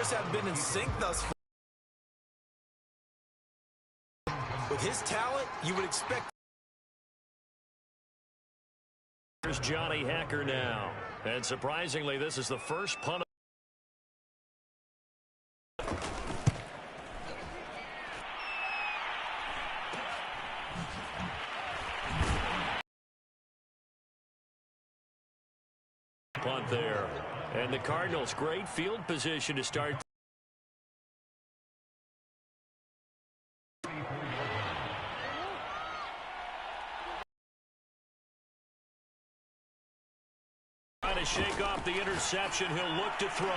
just have been in sync thus far. With his talent, you would expect. Here's Johnny Hekker now. And surprisingly, this is the first punt. Punt there. And the Cardinals, great field position to start. Trying to shake off the interception. He'll look to throw.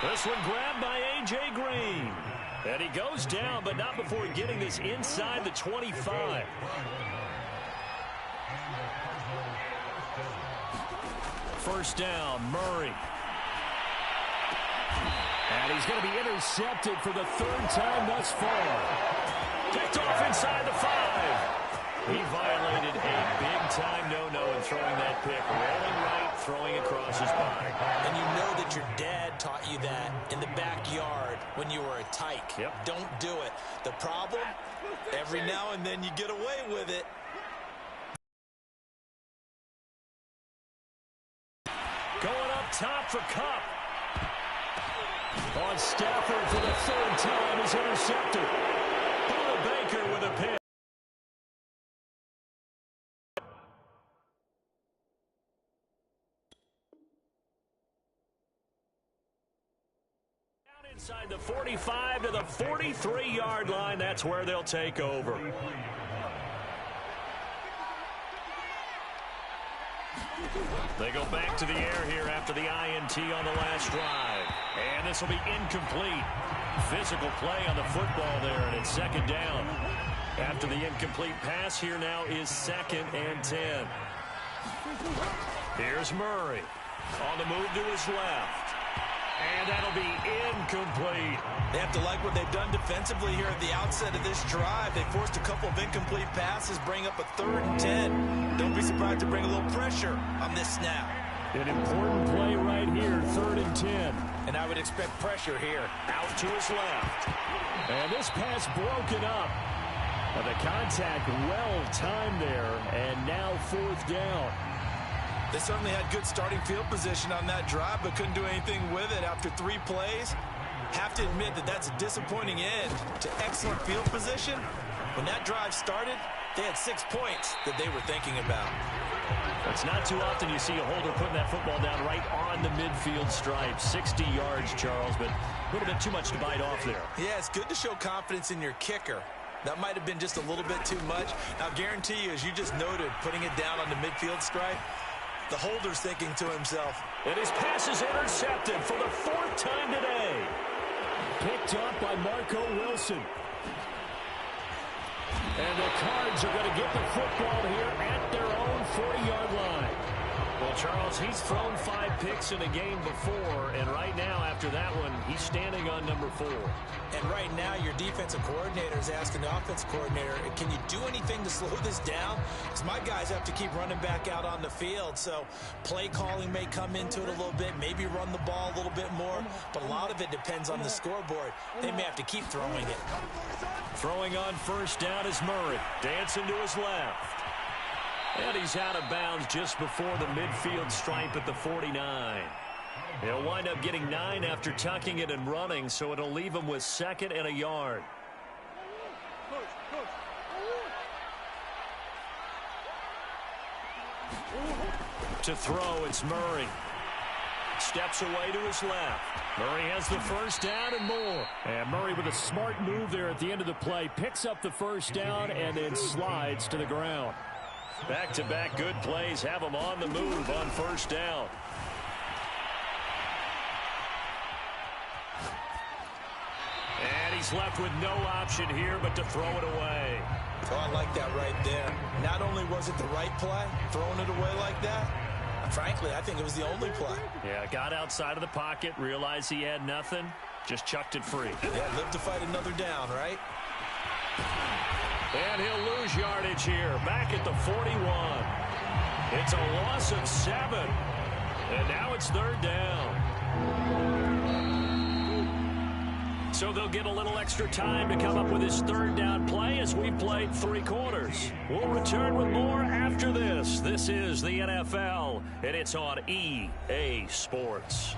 This one grabbed by A.J. Green. And he goes down, but not before getting this inside the 25. First down, Murray. And he's going to be intercepted for the third time thus far. Picked off inside the 5. He violated a big-time no-no in throwing that pick. Rolling right, throwing across his body. And you know that your dad taught you that in the backyard when you were a tyke. Yep. Don't do it. The problem, every now and then you get away with it. Going up top for Kupp. On Stafford for the third time is intercepted. Buda Baker with a pick. Down inside the 45 to the 43-yard line. That's where they'll take over. They go back to the air here after the INT on the last drive. And this will be incomplete. Physical play on the football there, and it's second down. After the incomplete pass, here now is 2nd and 10. Here's Murray. On the move to his left. And that'll be incomplete. They have to like what they've done defensively here at the outset of this drive. They forced a couple of incomplete passes, bring up a 3rd and 10. Don't be surprised to bring a little pressure on this snap. An important play right here, 3rd and 10. And I would expect pressure here. Out to his left. And this pass broken up. And the contact well timed there. And now 4th down. They certainly had good starting field position on that drive, but couldn't do anything with it after 3 plays. Have to admit that that's a disappointing end to excellent field position. When that drive started, they had 6 points that they were thinking about. It's not too often you see a holder putting that football down right on the midfield stripe. 60 yards, Charles, but a little bit too much to bite off there. Yeah, it's good to show confidence in your kicker. That might have been just a little bit too much. I'll guarantee you, as you just noted, putting it down on the midfield stripe, the holder's thinking to himself. And his pass is intercepted for the 4th time today. Picked up by Marco Wilson. And the Cards are going to get the football here at their own 40-yard line. Well, Charles, he's thrown 5 picks in a game before, and right now, after that one, he's standing on number 4. And right now, your defensive coordinator is asking the offensive coordinator, can you do anything to slow this down? Because my guys have to keep running back out on the field, so play calling may come into it a little bit, maybe run the ball a little bit more, but a lot of it depends on the scoreboard. They may have to keep throwing it. Throwing on first down is Murray, dancing to his left. And he's out of bounds just before the midfield stripe at the 49. He'll wind up getting 9 after tucking it and running, so it'll leave him with 2nd and a yard. To throw, it's Murray. Steps away to his left. Murray has the first down and more. And Murray with a smart move there at the end of the play. Picks up the first down and then slides to the ground. Back-to-back good plays have him on the move on first down. And he's left with no option here but to throw it away. Oh, I like that right there. Not only was it the right play, throwing it away like that, frankly, I think it was the only play. Yeah, got outside of the pocket, realized he had nothing, just chucked it free. Yeah, live to fight another down, right? And he'll lose yardage here, back at the 41. It's a loss of 7. And now it's 3rd down. So they'll get a little extra time to come up with his third down play as we've played 3 quarters. We'll return with more after this. This is the NFL, and it's on EA Sports.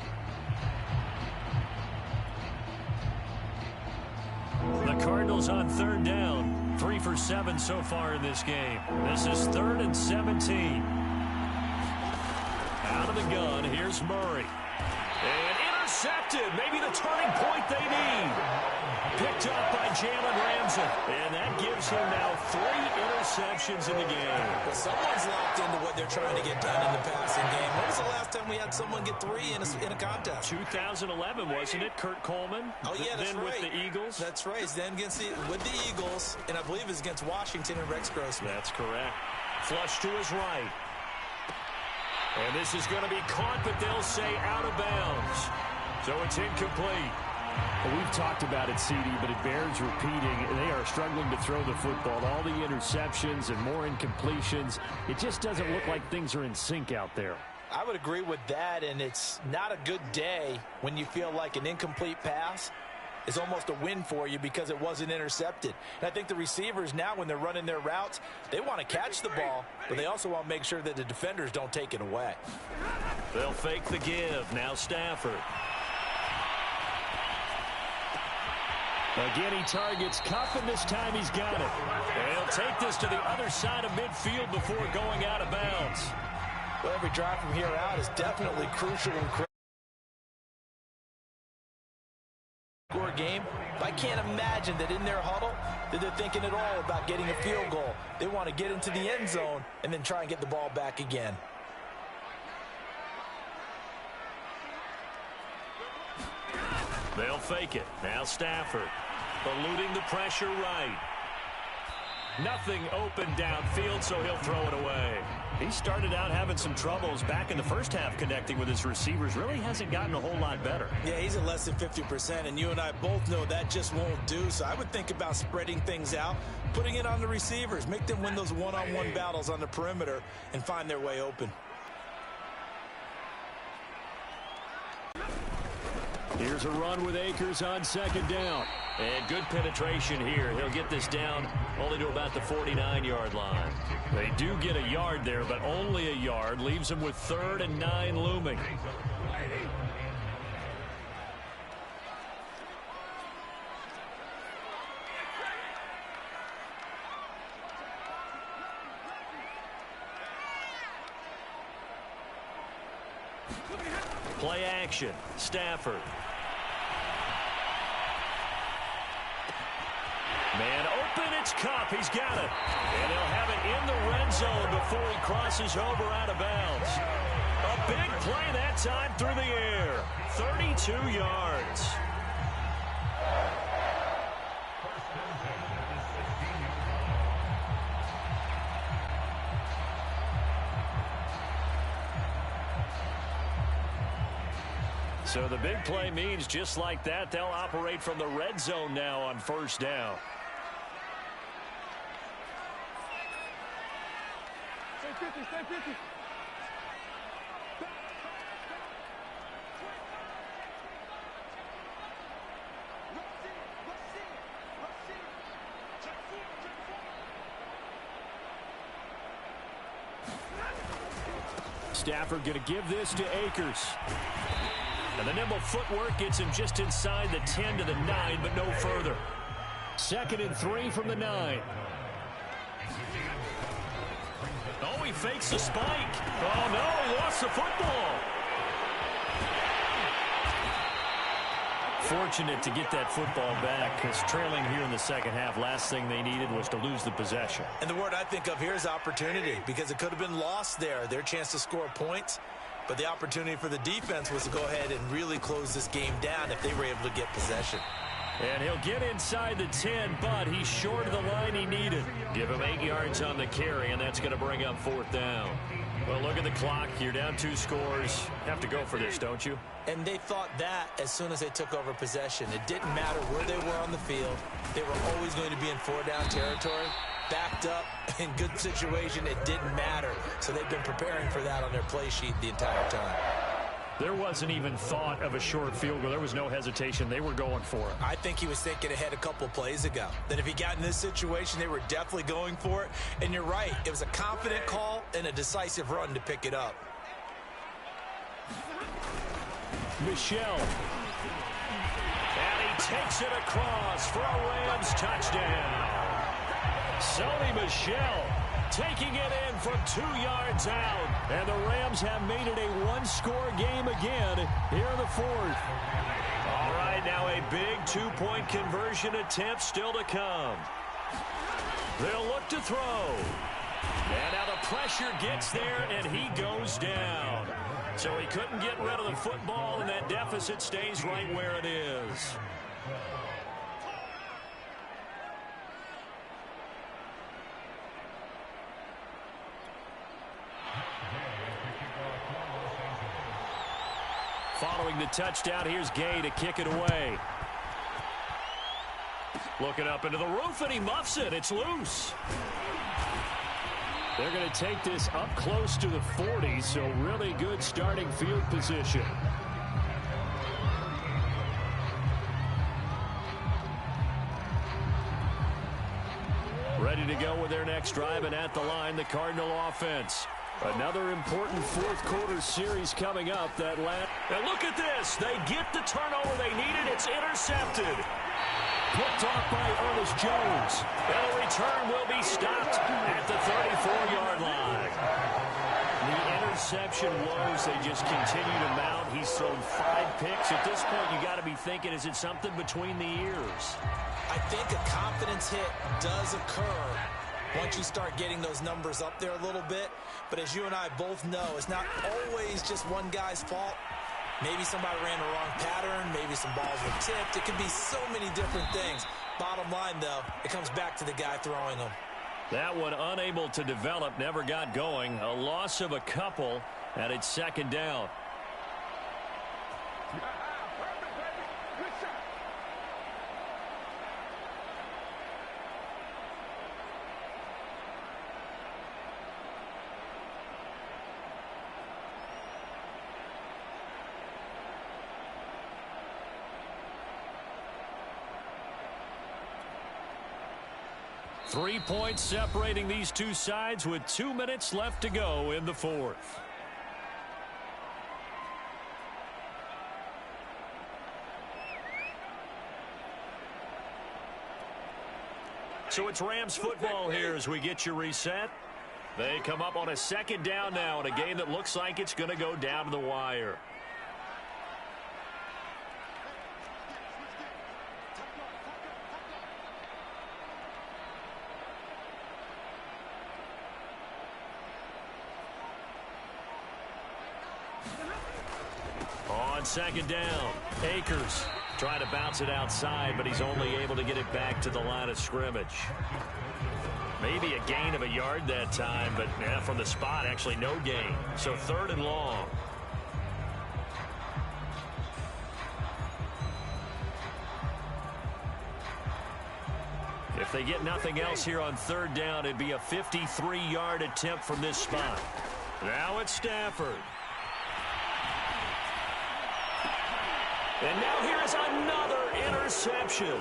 The Cardinals on third down. 3 for 7 so far in this game. This is 3rd and 17. Out of the gun, here's Murray. And intercepted. Maybe the turning point they need. Picked up by Jalen Ramsey. And that gives him now 3 interceptions in the game. Well, someone's locked into what they're trying to get done in the passing game. When was the last time we had someone get 3 in a contest? 2011, wasn't it? Kurt Coleman. Oh, yeah, that's then right. With the Eagles. That's right. Then with the Eagles, and I believe it's against Washington and Rex Grossman. That's correct. Flush to his right. And this is going to be caught, but they'll say out of bounds. So it's incomplete. Well, we've talked about it, CD, but it bears repeating. They are struggling to throw the football. All the interceptions and more incompletions. It just doesn't look like things are in sync out there. I would agree with that, and it's not a good day when you feel like an incomplete pass is almost a win for you because it wasn't intercepted. And I think the receivers now, when they're running their routes, they want to catch the ball, but they also want to make sure that the defenders don't take it away. They'll fake the give. Now Stafford. Again, he targets Kupp, and this time he's got it. And he'll take this to the other side of midfield before going out of bounds. Well, every drive from here out is definitely crucial and critical. Game. I can't imagine that in their huddle that they're thinking at all about getting a field goal. They want to get into the end zone and then try and get the ball back again. They'll fake it. Now Stafford. Eluding the pressure right. Nothing open downfield, so he'll throw it away. He started out having some troubles back in the first half connecting with his receivers. Really hasn't gotten a whole lot better. Yeah, he's at less than 50%, and you and I both know that just won't do. So I would think about spreading things out, putting it on the receivers, make them win those one-on-one battles on the perimeter and find their way open. Here's a run with Akers on 2nd down. And good penetration here. He'll get this down only to about the 49-yard line. They do get a yard there, but only a yard. Leaves them with 3rd and 9 looming. Play action. Stafford. Man open, it's Kupp. He's got it. And he'll have it in the red zone before he crosses over out of bounds. A big play that time through the air. 32 yards. So the big play means just like that, they'll operate from the red zone now on 1st down. Stafford going to give this to Akers. And the nimble footwork gets him just inside the 10 to the 9, but no further. 2nd and 3 from the 9. Oh, he fakes the spike. Oh, no, he lost the football. Fortunate to get that football back, because trailing here in the 2nd half, last thing they needed was to lose the possession. And the word I think of here is opportunity, because it could have been lost there. Their chance to score points. But the opportunity for the defense was to go ahead and really close this game down if they were able to get possession. And he'll get inside the 10, but he's short of the line he needed. Give him 8 yards on the carry, and that's going to bring up 4th down. Well, look at the clock. You're down 2 scores. Have to go for this, don't you? And they thought that as soon as they took over possession. It didn't matter where they were on the field. They were always going to be in 4-down territory. Backed up, in good situation, it didn't matter. So they've been preparing for that on their play sheet the entire time. There wasn't even thought of a short field goal. There was no hesitation. They were going for it. I think he was thinking ahead a couple plays ago. That if he got in this situation, they were definitely going for it. And you're right. It was a confident call and a decisive run to pick it up. Michel. And he takes it across for a Rams touchdown. Sony Michel taking it in from 2 yards out. And the Rams have made it a one-score game again here in the fourth. All right, now a big two-point conversion attempt still to come. They'll look to throw. And now the pressure gets there, and he goes down. So he couldn't get rid of the football, and that deficit stays right where it is. Following the touchdown, here's Gay to kick it away. Looking up into the roof, and he muffs it. It's loose. They're going to take this up close to the 40, so really good starting field position. Ready to go with their next drive, and at the line, the Cardinal offense. Another important fourth-quarter series coming up. And look at this. They get the turnover they needed. It's intercepted. Picked off by Ernest Jones. And the return will be stopped at the 34-yard line. The interception woes, they just continue to mount. He's thrown 5 picks. At this point, you got to be thinking, is it something between the ears? I think a confidence hit does occur once you start getting those numbers up there a little bit. But as you and I both know, it's not always just one guy's fault. Maybe somebody ran the wrong pattern. Maybe some balls were tipped. It can be so many different things. Bottom line, though, it comes back to the guy throwing them. That one unable to develop, never got going. A loss of a couple, and it's second down. Three points separating these two sides with 2 minutes left to go in the fourth. So it's Rams football here as we get you reset. They come up on a second down now in a game that looks like it's going to go down to the wire. On second down, Akers trying to bounce it outside, but he's only able to get it back to the line of scrimmage. Maybe a gain of a yard that time, but yeah, from the spot, actually no gain. So third and long. If they get nothing else here on third down, it'd be a 53-yard attempt from this spot. Now it's Stafford. And now here is another interception.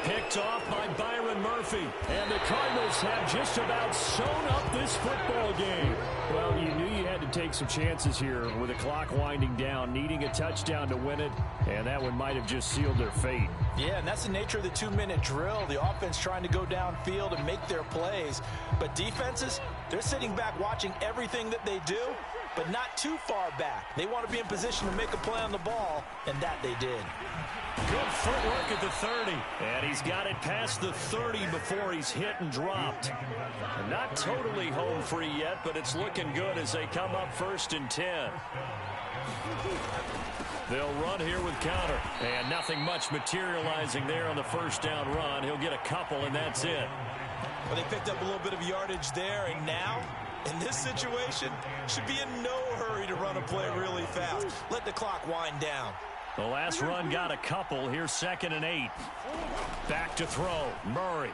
Picked off by Byron Murphy. And the Cardinals have just about sewn up this football game. Well, you knew you had to take some chances here with the clock winding down, needing a touchdown to win it, and that one might have just sealed their fate. Yeah, and that's the nature of the 2-minute drill. The offense trying to go downfield and make their plays. But defenses, they're sitting back watching everything that they do, but not too far back. They want to be in position to make a play on the ball, and that they did. Good footwork at the 30. And he's got it past the 30 before he's hit and dropped. Not totally home free yet, but it's looking good as they come up 1st and 10. They'll run here with counter. And nothing much materializing there on the first down run. He'll get a couple, and that's it. Well, they picked up a little bit of yardage there, and now, in this situation, should be in no hurry to run a play really fast. Let the clock wind down. The last run got a couple. Here's 2nd and 8. Back to throw. Murray.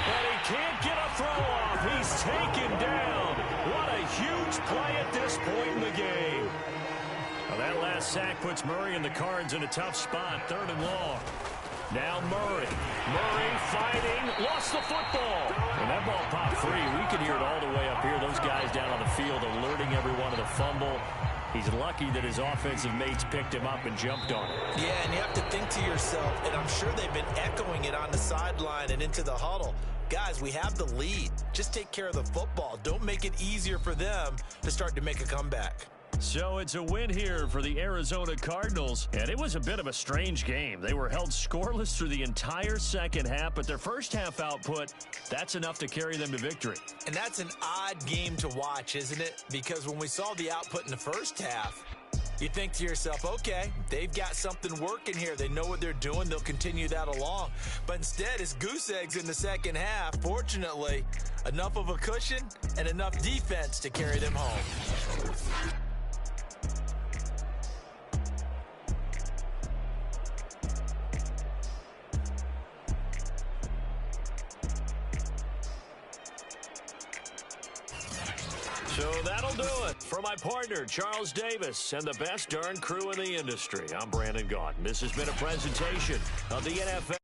And he can't get a throw off. He's taken down. What a a huge play at this point in the game. Well, that last sack puts Murray and the Cards in a tough spot, 3rd and long. Now Murray. Murray fighting, lost the football. And that ball popped free. We can hear it all the way up here. Those guys down on the field alerting everyone of the fumble. He's lucky that his offensive mates picked him up and jumped on it. Yeah, and you have to think to yourself, and I'm sure they've been echoing it on the sideline and into the huddle. Guys, we have the lead. Just take care of the football. Don't make it easier for them to start to make a comeback. So it's a win here for the Arizona Cardinals, and it was a bit of a strange game. They were held scoreless through the entire second half, but their first half output, that's enough to carry them to victory. And that's an odd game to watch, isn't it? Because when we saw the output in the first half, you think to yourself, okay, they've got something working here. They know what they're doing. They'll continue that along. But instead, it's goose eggs in the second half. Fortunately, enough of a cushion and enough defense to carry them home. So that'll do it. For my partner, Charles Davis, and the best darn crew in the industry, I'm Brandon Gaudin. This has been a presentation of the NFL.